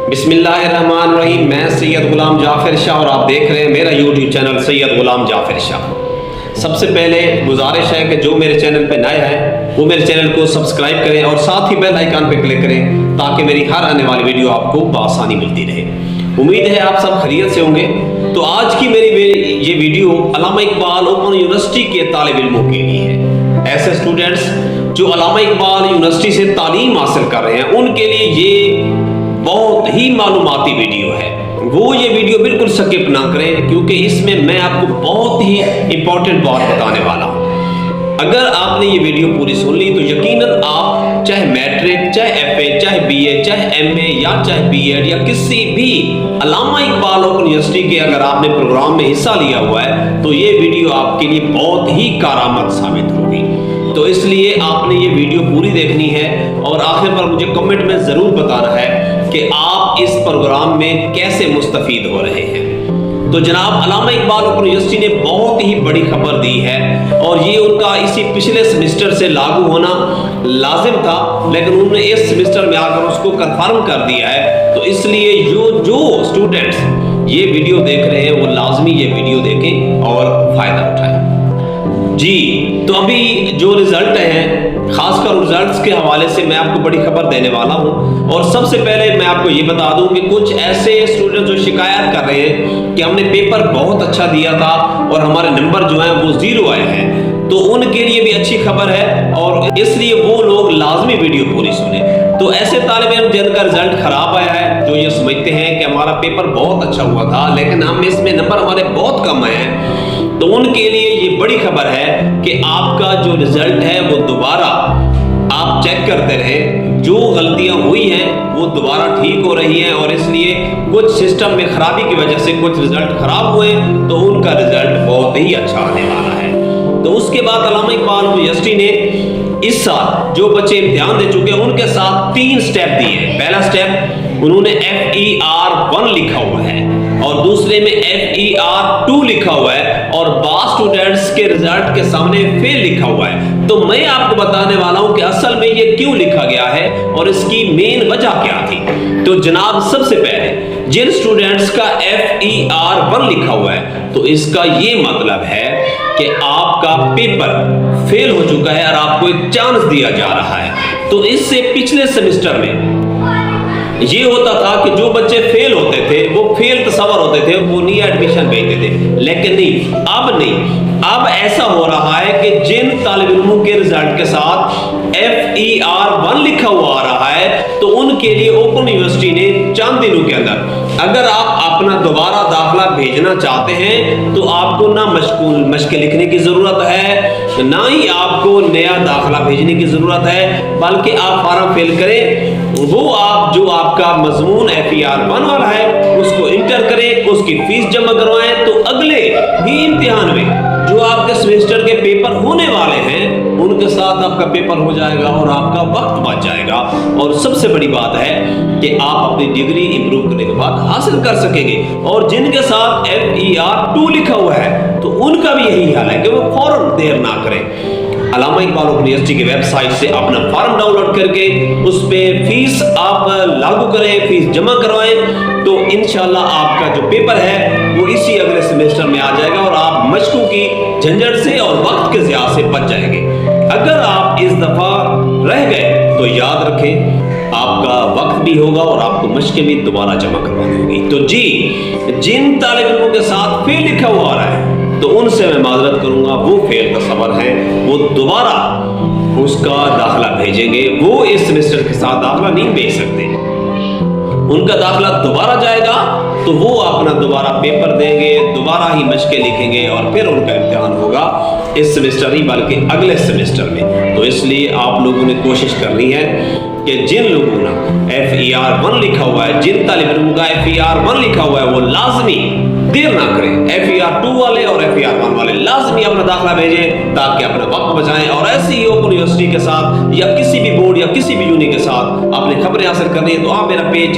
بسم اللہ الرحمن الرحیم۔ میں سید غلام جعفر شاہ اور آپ دیکھ رہے ہیں میرا یوٹیوب چینل سید غلام جعفر شاہ۔ سب سے پہلے گزارش ہے کہ جو میرے چینل پہ نئے ہیں وہ میرے چینل کو سبسکرائب کریں اور ساتھ ہی بیل آئیکن پہ کلک کریں تاکہ میری ہر آنے والی ویڈیو آپ کو بآسانی ملتی رہے۔ امید ہے آپ سب خیریت سے ہوں گے۔ تو آج کی میری یہ ویڈیو علامہ اقبال اوپن یونیورسٹی کے طالب علموں کے لیے ہے۔ ایسے اسٹوڈنٹس جو علامہ اقبال یونیورسٹی سے تعلیم حاصل کر رہے ہیں ان کے لیے یہ بہت ہی معلوماتی ویڈیو ہے۔ وہ یہ ویڈیو بالکل سکپ نہ کریں کیونکہ اس میں میں آپ کو بہت ہی امپورٹنٹ بات بتانے والا ہوں۔ اگر آپ نے یہ ویڈیو پوری سن لی تو یقیناً آپ چاہے میٹرک، چاہے ایف اے، چاہے بی اے، چاہے ایم اے یا چاہے بی ایڈ یا کسی بھی علامہ اقبال اوپن یونیورسٹی کے اگر آپ نے پروگرام میں حصہ لیا ہوا ہے تو یہ ویڈیو آپ کے لیے بہت ہی کارآمد ثابت ہوگی۔ تو اس لیے آپ نے یہ ویڈیو پوری دیکھنی ہے اور آخر پر مجھے کمنٹ میں ضرور بتانا ہے کہ آپ اس پروگرام میں کیسے مستفید ہو رہے ہیں۔ تو جناب علامہ اقبال اوپن یونیورسٹی نے بہت ہی بڑی خبر دی ہے اور یہ ان کا اسی پچھلے سیمسٹر سے لاگو ہونا لازم تھا، لیکن انہوں نے اس سیمسٹر میں آ کر اس کو کنفرم کر دیا ہے۔ تو اس لیے جو اسٹوڈنٹس یہ ویڈیو دیکھ رہے ہیں وہ لازمی یہ ویڈیو دیکھیں اور فائدہ اٹھائیں۔ جی تو ابھی جو رزلٹ ہیں خاص کر رزلٹس کے حوالے سے میں آپ کو بڑی خبر دینے والا ہوں، اور سب سے پہلے میں آپ کو یہ بتا دوں کہ کچھ ایسے اسٹوڈنٹ جو شکایت کر رہے ہیں کہ ہم نے پیپر بہت اچھا دیا تھا اور ہمارے نمبر جو ہیں وہ 0 آئے ہیں، تو ان کے لیے بھی اچھی خبر ہے اور اس لیے وہ لوگ لازمی ویڈیو پوری سنیں۔ تو ایسے طالب علم جن کا رزلٹ خراب آیا ہے، جو یہ سمجھتے ہیں کہ ہمارا پیپر بہت اچھا ہوا تھا لیکن ہم اس میں نمبر ہمارے بہت کم آئے ہیں، تو ان کے لیے یہ بڑی خبر ہے کہ آپ کا جو رزلٹ ہے وہ دوبارہ آپ چیک کرتے رہیں۔ جو غلطیاں ہوئی ہیں وہ دوبارہ ٹھیک ہو رہی ہیں، اور اس لیے کچھ سسٹم میں خرابی کی وجہ سے کچھ رزلٹ خراب ہوئے تو ان کا رزلٹ بہت ہی اچھا آنے والا ہے۔ تو اس کے بعد علامہ اقبال یونیورسٹی نے اس سال جو بچے امتحان دے چکے ہیں ان کے ساتھ 3 سٹیپ دیے ہیں۔ پہلا سٹیپ انہوں نے FER1 لکھا ہوا ہے اور دوسرے میں FER2 لکھا ہوا ہے اور بعض اسٹوڈنٹس کے رزلٹ کے سامنے فیل لکھا ہوا ہے۔ تو میں آپ کو بتانے والا ہوں کہ اصل میں یہ کیوں لکھا گیا ہے اور اس کی مین وجہ کیا تھی۔ تو جناب سب سے پہلے جن اسٹوڈنٹس کا FER1 لکھا ہوا ہے تو اس کا یہ مطلب ہے کہ آپ کا پیپر فیل ہو چکا ہے اور آپ کو ایک چانس دیا جا رہا ہے۔ تو اس سے پچھلے سیمسٹر میں یہ ہوتا تھا کہ جو بچے فیل ہوتے تھے وہ فیل تصور ہوتے تھے، وہ نہیں ایڈمیشن بھیجتے تھے، لیکن نہیں، اب ایسا ہو رہا ہے کہ جن طالب علموں کے رزلٹ کے ساتھ FER1 لکھا ہوا آ رہا ہے تو ان کے لیے اوپن یونیورسٹی نے چند دنوں کے اندر اگر آپ اپنا دوبارہ داخلہ بھیجنا چاہتے ہیں تو آپ کو نہ مشقیں لکھنے کی ضرورت ہے، نہ ہی آپ کو نیا داخلہ بھیجنے کی ضرورت ہے، بلکہ آپ فارم فل کریں، وہ آپ جو آپ کا مضمون FER1 والا ہے اس کو انٹر کریں، اس کی فیس جمع کروائیں، تو اگلے ہی امتحان میں جو آپ کے سیمسٹر کے پیپر ہونے والے ہیں ان کے ساتھ آپ کا پیپر ہو جائے گا اور آپ کا وقت بچ جائے گا، اور سب سے بڑی بات ہے کہ آپ اپنی ڈگری امپروو کرنے کے بعد حاصل کر سکیں گے۔ اور جن کے ساتھ FER2 لکھا ہوا ہے تو ان کا بھی یہی حال ہے کہ وہ فوراً دیر نہ کریں، علامہ اقبال اوپن یونیورسٹی کی ویب سائٹ سے اپنا فارم ڈاؤن لوڈ کر کے اس پہ فیس آپ لاگو کریں، فیس جمع کروائیں، تو انشاءاللہ آپ کا جو پیپر ہے وہ اسی اگلے سیمسٹر میں آ جائے گا اور آپ مشقوں کی جھنجھٹ سے اور وقت کے ضیاع سے بچ جائیں گے۔ اگر آپ اس دفعہ رہ گئے تو یاد رکھیں آپ کا وقت بھی ہوگا اور آپ کو مشقیں بھی دوبارہ جمع کروانی ہوگی۔ تو جی جن طالب علموں کے ساتھ فیل لکھا ہوا آ رہا ہے تو ان سے میں معذرت کروں گا، وہ فیل تصور ہیں، وہ دوبارہ اس کا داخلہ بھیجیں گے، وہ اس سیمسٹر کے ساتھ داخلہ نہیں بھیج سکتے، ان کا داخلہ دوبارہ جائے گا تو وہ اپنا دوبارہ پیپر دیں گے، دوبارہ ہی مشقیں لکھیں گے اور پھر ان کا امتحان ہوگا اس سیمسٹر ہی بلکہ اگلے سیمسٹر میں۔ تو اس لیے آپ لوگوں نے کوشش کرنی ہے کہ جن لوگوں نے FER1 لکھا ہوا ہے، جن طالب علموں کا FER1 لکھا ہوا ہے وہ لازمی دیر نہ کریں، FER2 والے اور FER1 والے لازمی اپنا داخلہ بھیجیں تاکہ اپنا وقت بچائیں، اور ایسی ہی اوپن یونیورسٹی کے ساتھ یا کسی بھی بورڈ یا کسی بھی یونی کے ساتھ اپنی خبریں حاصل کرنی ہے تو آپ میرا پیج